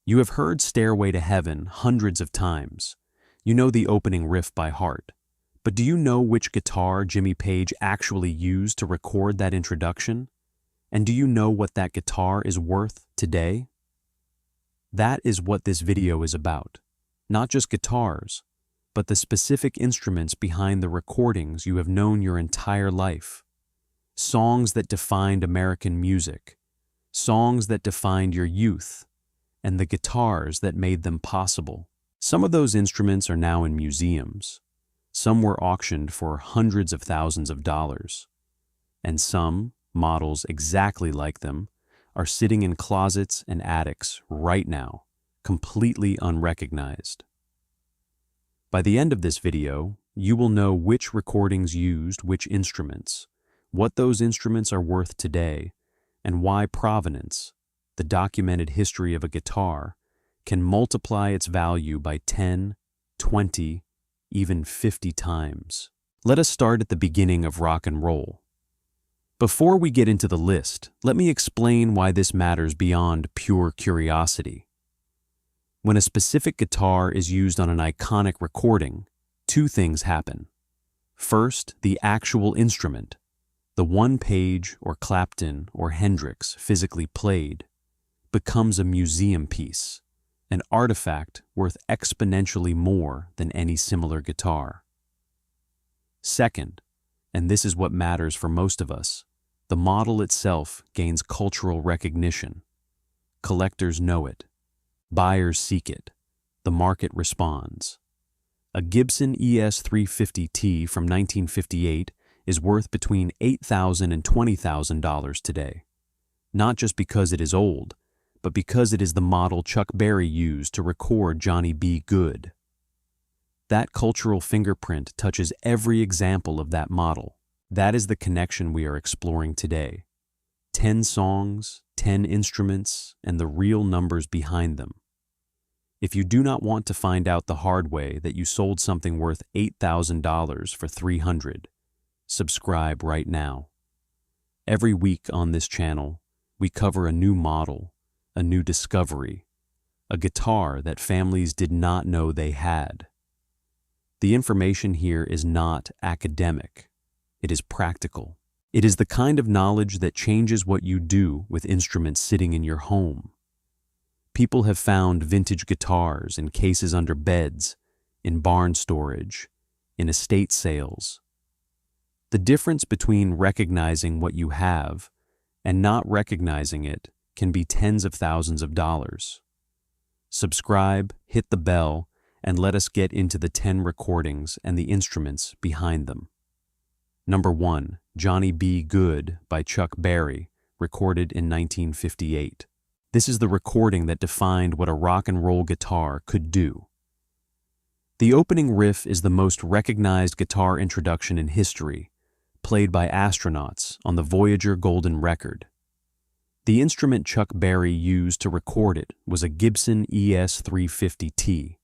You have heard Stairway to Heaven hundreds of times. You know the opening riff by heart. But do you know which guitar Jimmy Page actually used to record that introduction? And do you know what that guitar is worth today? That is what this video is about. Not just guitars, but the specific instruments behind the recordings you have known your entire life. Songs that defined American music, songs that defined your youth, and the guitars that made them possible. Some of those instruments are now in museums. Some were auctioned for hundreds of thousands of dollars. And some, models exactly like them, are sitting in closets and attics right now, completely unrecognized. By the end of this video, you will know which recordings used which instruments, what those instruments are worth today, and why provenance, the documented history of a guitar, can multiply its value by 10, 20, even 50 times. Let us start at the beginning of rock and roll. Before we get into the list, let me explain why this matters beyond pure curiosity. When a specific guitar is used on an iconic recording, two things happen. First, the actual instrument, the one Page or Clapton or Hendrix physically played, becomes a museum piece, an artifact worth exponentially more than any similar guitar. Second, and this is what matters for most of us, the model itself gains cultural recognition. Collectors know it. Buyers seek it. The market responds. A Gibson ES-350T from 1958 is worth between $8,000 and $20,000 today. Not just because it is old, but because it is the model Chuck Berry used to record Johnny B. Good. That cultural fingerprint touches every example of that model. That is the connection we are exploring today. 10 songs, 10 instruments, and the real numbers behind them. If you do not want to find out the hard way that you sold something worth $8,000 for $300, subscribe right now. Every week on this channel, we cover a new model, a new discovery, a guitar that families did not know they had. The information here is not academic. It is practical. It is the kind of knowledge that changes what you do with instruments sitting in your home. People have found vintage guitars in cases under beds, in barn storage, in estate sales. The difference between recognizing what you have and not recognizing it can be tens of thousands of dollars. Subscribe, hit the bell, and let us get into the 10 recordings and the instruments behind them. Number 1, Johnny B. Good by Chuck Berry, recorded in 1958. This is the recording that defined what a rock and roll guitar could do. The opening riff is the most recognized guitar introduction in history, played by astronauts on the Voyager Golden Record. The instrument Chuck Berry used to record it was a Gibson ES-350T,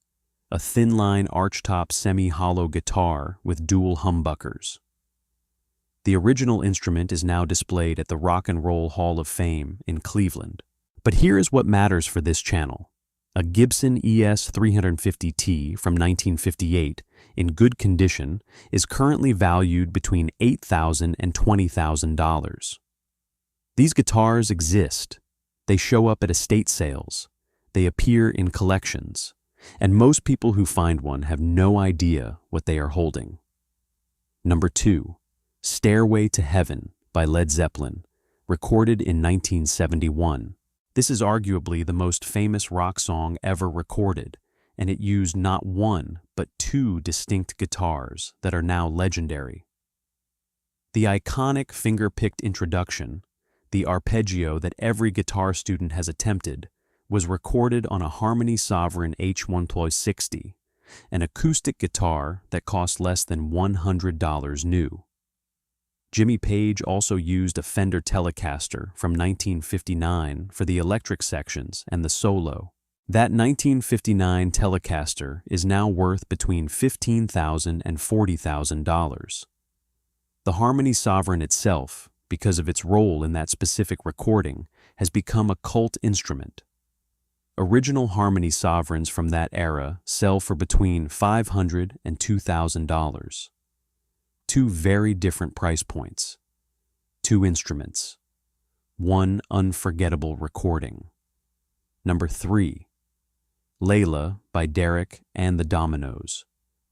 a thin-line archtop semi-hollow guitar with dual humbuckers. The original instrument is now displayed at the Rock and Roll Hall of Fame in Cleveland. But here is what matters for this channel. A Gibson ES-350T from 1958, in good condition, is currently valued between $8,000 and $20,000. These guitars exist. They show up at estate sales. They appear in collections. And most people who find one have no idea what they are holding. Number 2. Stairway to Heaven by Led Zeppelin, recorded in 1971. This is arguably the most famous rock song ever recorded, and it used not one, but 2 distinct guitars that are now legendary. The iconic finger-picked introduction, the arpeggio that every guitar student has attempted, was recorded on a Harmony Sovereign H160, an acoustic guitar that cost less than $100 new. Jimmy Page also used a Fender Telecaster from 1959 for the electric sections and the solo. That 1959 Telecaster is now worth between $15,000 and $40,000. The Harmony Sovereign itself, because of its role in that specific recording, has become a cult instrument. Original harmony sovereigns from that era sell for between $500 and $2,000. Two very different price points. Two instruments. One unforgettable recording. Number 3. Layla by Derek and the Dominoes,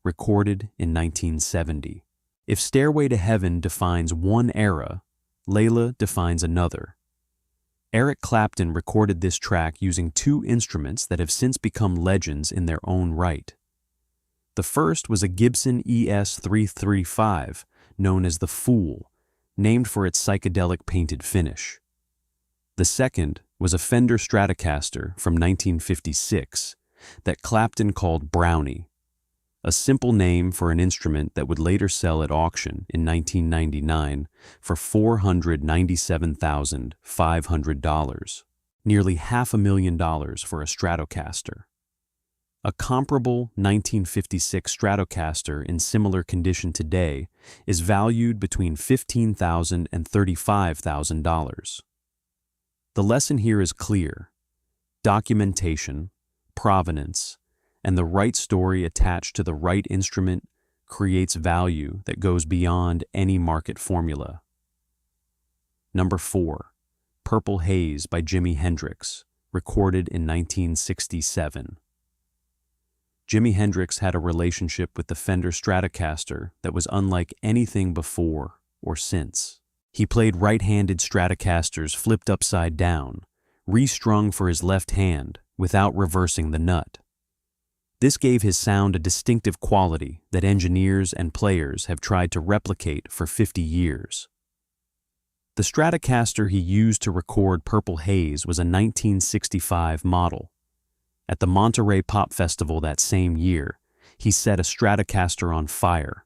recorded in 1970. If Stairway to Heaven defines one era, Layla defines another. Eric Clapton recorded this track using two instruments that have since become legends in their own right. The first was a Gibson ES-335, known as the Fool, named for its psychedelic painted finish. The second was a Fender Stratocaster from 1956 that Clapton called Brownie, a simple name for an instrument that would later sell at auction in 1999 for $497,500, nearly $500,000 for a Stratocaster. A comparable 1956 Stratocaster in similar condition today is valued between $15,000 and $35,000. The lesson here is clear. Documentation, provenance, and the right story attached to the right instrument creates value that goes beyond any market formula. Number 4. Purple Haze by Jimi Hendrix, recorded in 1967. Jimi Hendrix had a relationship with the Fender Stratocaster that was unlike anything before or since. He played right-handed Stratocasters flipped upside down, restrung for his left hand without reversing the nut. This gave his sound a distinctive quality that engineers and players have tried to replicate for 50 years. The Stratocaster he used to record Purple Haze was a 1965 model. At the Monterey Pop Festival that same year, he set a Stratocaster on fire,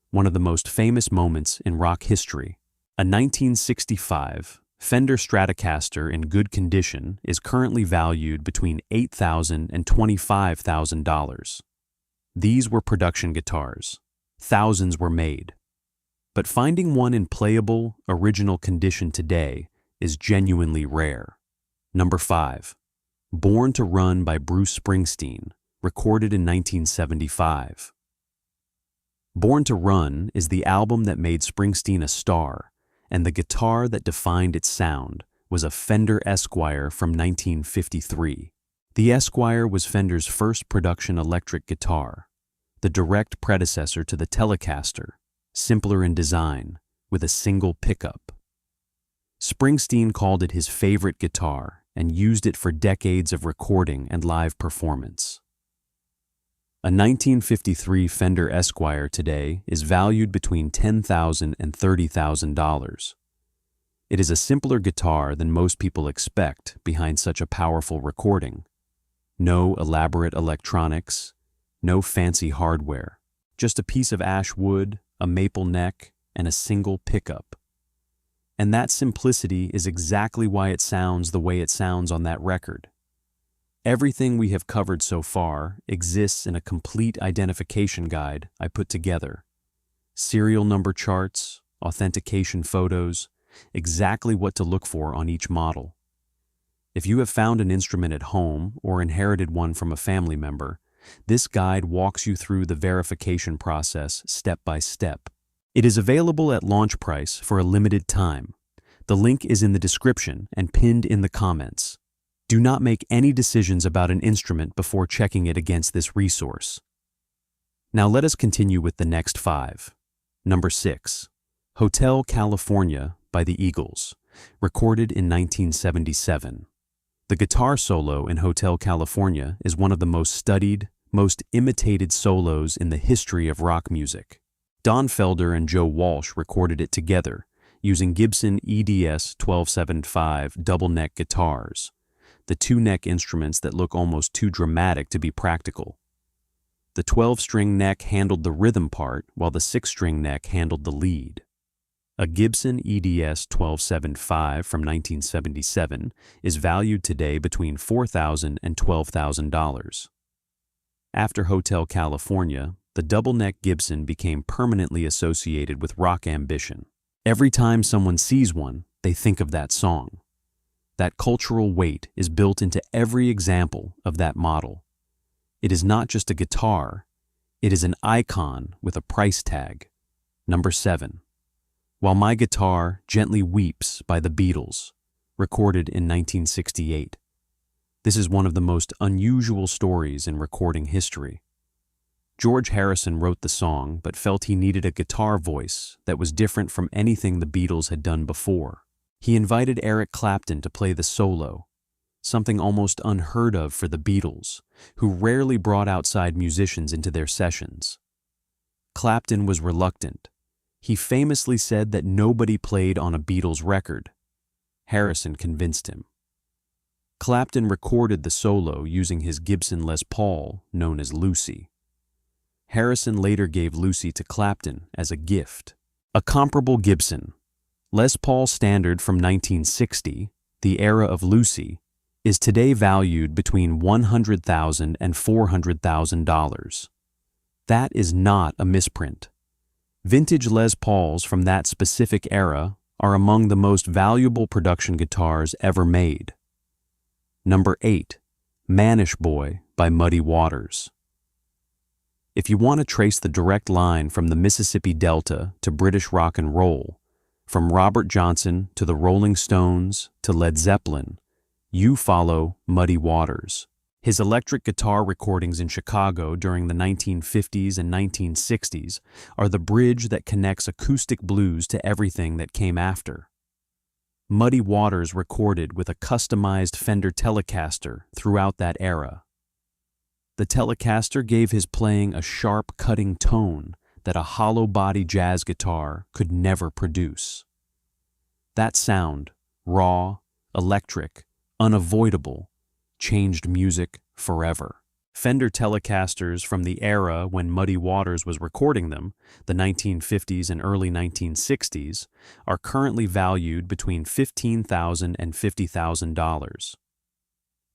one of the most famous moments in rock history. A 1965 Fender Stratocaster in good condition is currently valued between $8,000 and $25,000. These were production guitars. Thousands were made. But finding one in playable, original condition today is genuinely rare. Number 5. Born to Run by Bruce Springsteen, recorded in 1975. Born to Run is the album that made Springsteen a star, and the guitar that defined its sound was a Fender Esquire from 1953. The Esquire was Fender's first production electric guitar, the direct predecessor to the Telecaster, simpler in design, with a single pickup. Springsteen called it his favorite guitar and used it for decades of recording and live performance. A 1953 Fender Esquire today is valued between $10,000 and $30,000. It is a simpler guitar than most people expect behind such a powerful recording. No elaborate electronics, no fancy hardware, just a piece of ash wood, a maple neck, and a single pickup. And that simplicity is exactly why it sounds the way it sounds on that record. Everything we have covered so far exists in a complete identification guide I put together. Serial number charts, authentication photos, exactly what to look for on each model. If you have found an instrument at home or inherited one from a family member, this guide walks you through the verification process step by step. It is available at launch price for a limited time. The link is in the description and pinned in the comments. Do not make any decisions about an instrument before checking it against this resource. Now let us continue with the next 5. Number 6. Hotel California by the Eagles, recorded in 1977. The guitar solo in Hotel California is one of the most studied, most imitated solos in the history of rock music. Don Felder and Joe Walsh recorded it together using Gibson EDS 1275 double-neck guitars, the two-neck instruments that look almost too dramatic to be practical. The 12-string neck handled the rhythm part, while the 6-string neck handled the lead. A Gibson EDS 1275 from 1977 is valued today between $4,000 and $12,000. After Hotel California, the double-neck Gibson became permanently associated with rock ambition. Every time someone sees one, they think of that song. That cultural weight is built into every example of that model. It is not just a guitar, it is an icon with a price tag. Number 7. While My Guitar Gently Weeps by the Beatles, recorded in 1968. This is one of the most unusual stories in recording history. George Harrison wrote the song but felt he needed a guitar voice that was different from anything the Beatles had done before. He invited Eric Clapton to play the solo, something almost unheard of for the Beatles, who rarely brought outside musicians into their sessions. Clapton was reluctant. He famously said that nobody played on a Beatles record. Harrison convinced him. Clapton recorded the solo using his Gibson Les Paul, known as Lucy. Harrison later gave Lucy to Clapton as a gift. A comparable Gibson, Les Paul Standard from 1960, the era of Lucy, is today valued between $100,000 and $400,000. That is not a misprint. Vintage Les Pauls from that specific era are among the most valuable production guitars ever made. Number 8. Mannish Boy by Muddy Waters. If you want to trace the direct line from the Mississippi Delta to British rock and roll, from Robert Johnson to the Rolling Stones to Led Zeppelin, you follow Muddy Waters. His electric guitar recordings in Chicago during the 1950s and 1960s are the bridge that connects acoustic blues to everything that came after. Muddy Waters recorded with a customized Fender Telecaster throughout that era. The Telecaster gave his playing a sharp, cutting tone that a hollow-body jazz guitar could never produce. That sound, raw, electric, unavoidable, changed music forever. Fender Telecasters from the era when Muddy Waters was recording them, the 1950s and early 1960s, are currently valued between $15,000 and $50,000.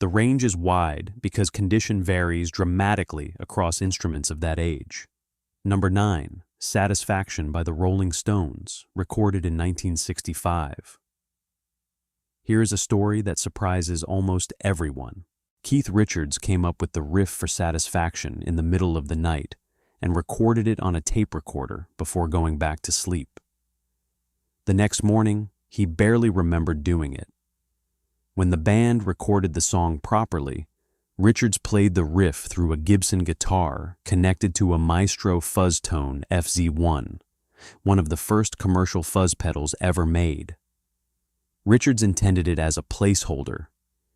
The range is wide because condition varies dramatically across instruments of that age. Number 9. Satisfaction by the Rolling Stones, recorded in 1965. Here is a story that surprises almost everyone. Keith Richards came up with the riff for Satisfaction in the middle of the night and recorded it on a tape recorder before going back to sleep. The next morning, he barely remembered doing it. When the band recorded the song properly, Richards played the riff through a Gibson guitar connected to a Maestro fuzz tone FZ1, one of the first commercial fuzz pedals ever made. Richards intended it as a placeholder.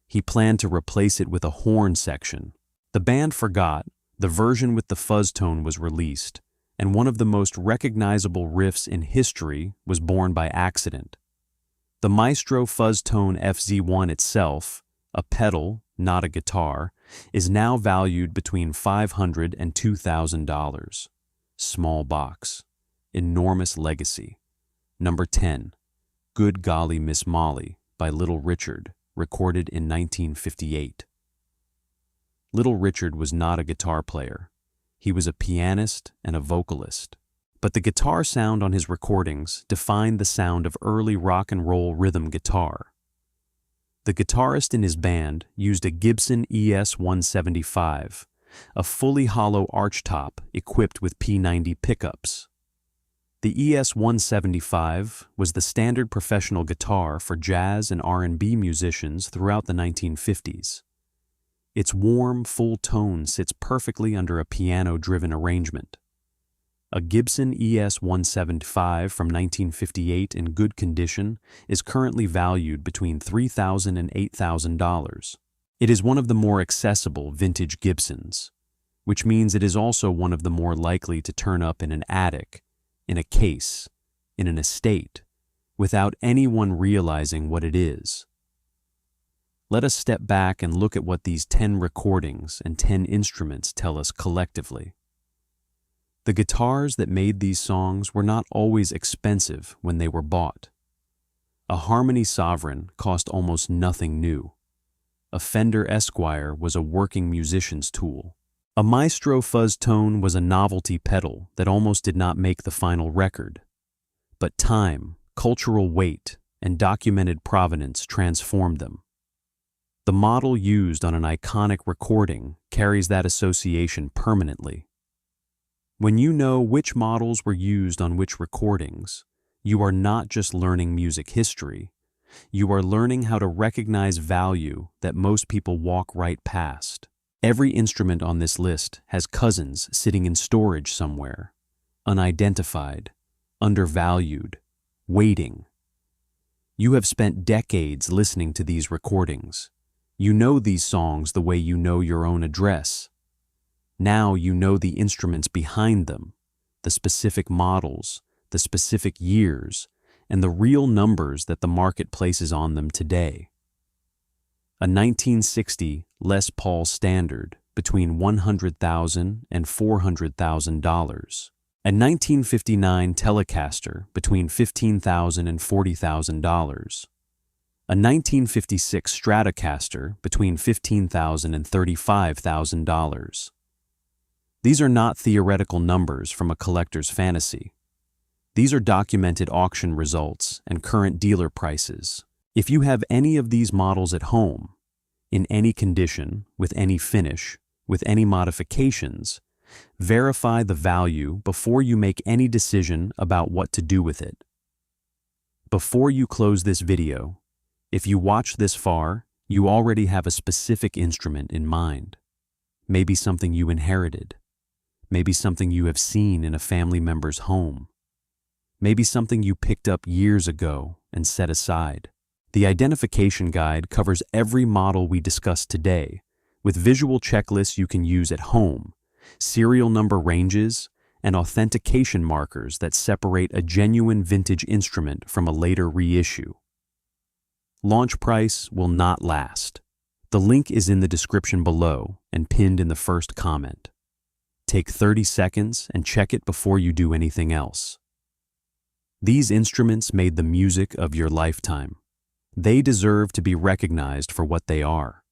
He planned to replace it with a horn section. The band forgot, the version with the fuzz tone was released, and one of the most recognizable riffs in history was born by accident. The Maestro fuzz tone FZ1 itself, a pedal, not a guitar, is now valued between $500 and $2,000. Small box. Enormous legacy. Number 10. Good Golly Miss Molly by Little Richard, recorded in 1958. Little Richard was not a guitar player. He was a pianist and a vocalist. But the guitar sound on his recordings defined the sound of early rock and roll rhythm guitar. The guitarist in his band used a Gibson ES-175, a fully hollow archtop equipped with P90 pickups. The ES-175 was the standard professional guitar for jazz and R&B musicians throughout the 1950s. Its warm, full tone sits perfectly under a piano-driven arrangement. A Gibson ES-175 from 1958 in good condition is currently valued between $3,000 and $8,000. It is one of the more accessible vintage Gibsons, which means it is also one of the more likely to turn up in an attic, in a case, in an estate, without anyone realizing what it is. Let us step back and look at what these 10 recordings and 10 instruments tell us collectively. The guitars that made these songs were not always expensive when they were bought. A Harmony Sovereign cost almost nothing new. A Fender Esquire was a working musician's tool. A Maestro fuzz tone was a novelty pedal that almost did not make the final record. But time, cultural weight, and documented provenance transformed them. The model used on an iconic recording carries that association permanently. When you know which models were used on which recordings, you are not just learning music history, you are learning how to recognize value that most people walk right past. Every instrument on this list has cousins sitting in storage somewhere, unidentified, undervalued, waiting. You have spent decades listening to these recordings. You know these songs the way you know your own address. Now you know the instruments behind them, the specific models, the specific years, and the real numbers that the market places on them today. A 1960 Les Paul Standard between $100,000 and $400,000. A 1959 Telecaster between $15,000 and $40,000. A 1956 Stratocaster between $15,000 and $35,000. These are not theoretical numbers from a collector's fantasy. These are documented auction results and current dealer prices. If you have any of these models at home, in any condition, with any finish, with any modifications, verify the value before you make any decision about what to do with it. Before you close this video, if you watch this far, you already have a specific instrument in mind. Maybe something you inherited. Maybe something you have seen in a family member's home. Maybe something you picked up years ago and set aside. The identification guide covers every model we discussed today, with visual checklists you can use at home, serial number ranges, and authentication markers that separate a genuine vintage instrument from a later reissue. Launch price will not last. The link is in the description below and pinned in the first comment. Take 30 seconds and check it before you do anything else. These instruments made the music of your lifetime. They deserve to be recognized for what they are.